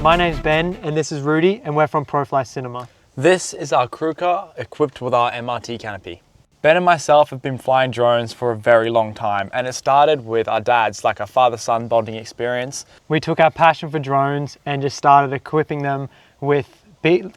My name's Ben and this is Rudy and we're from ProFly Cinema. This is our crew car equipped with our MRT canopy. Ben and myself have been flying drones for a very long time, and it started with our dads, like a father-son bonding experience. We took our passion for drones and just started equipping them with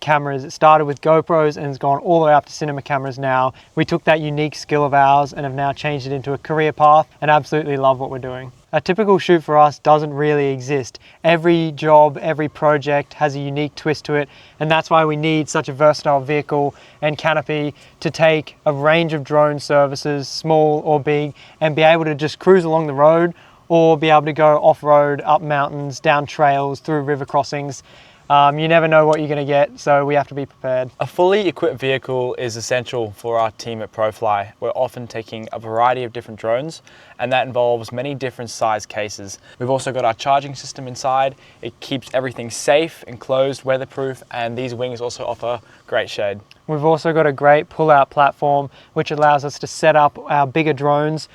cameras. It started with GoPros and has gone all the way up to cinema cameras now. We took that unique skill of ours and have now changed it into a career path and absolutely love what we're doing. A typical shoot for us doesn't really exist. Every job, every project has a unique twist to it, and that's why we need such a versatile vehicle and canopy to take a range of drone services, small or big, and be able to just cruise along the road or be able to go off-road, up mountains, down trails, through river crossings. You never know what you're going to get, so we have to be prepared. A fully equipped vehicle is essential for our team at ProFly. We're often taking a variety of different drones, and that involves many different size cases. We've also got our charging system inside. It keeps everything safe, enclosed, weatherproof, and these wings also offer great shade. We've also got a great pull-out platform which allows us to set up our bigger drones,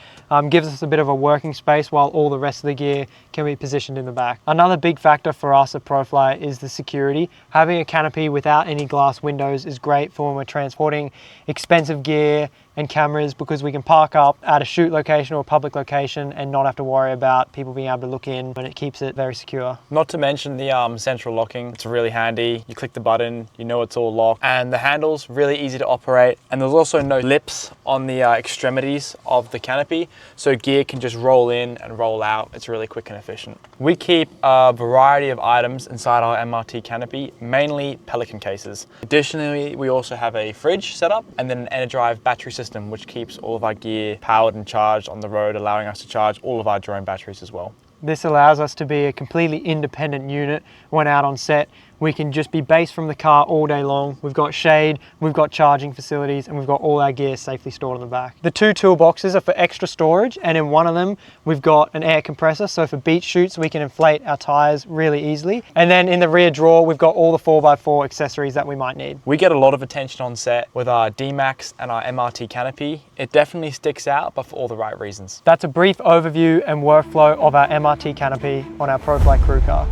gives us a bit of a working space while all the rest of the gear can be positioned in the back. Another big factor for us at ProFly is the security. Having a canopy without any glass windows is great for when we're transporting expensive gear and cameras, because we can park up at a shoot location or a public location and not have to worry about people being able to look in, and it keeps it very secure. Not to mention the central locking. It's really handy. You click the button, you know it's all locked, and the handle's really easy to operate. And there's also no lips on the extremities of the canopy, so gear can just roll in and roll out. It's really quick and efficient. We keep a variety of items inside our MRT canopy, mainly Pelican cases. Additionally, we also have a fridge set up and then an Energive battery system, which keeps all of our gear powered and charged on the road, allowing us to charge all of our drone batteries as well. This allows us to be a completely independent unit when out on set. We can just be based from the car all day long. We've got shade, we've got charging facilities, and we've got all our gear safely stored on the back. The two toolboxes are for extra storage, and in one of them, we've got an air compressor. So for beach shoots, we can inflate our tires really easily. And then in the rear drawer, we've got all the 4x4 accessories that we might need. We get a lot of attention on set with our D-Max and our MRT canopy. It definitely sticks out, but for all the right reasons. That's a brief overview and workflow of our MRT canopy on our ProFly crew car.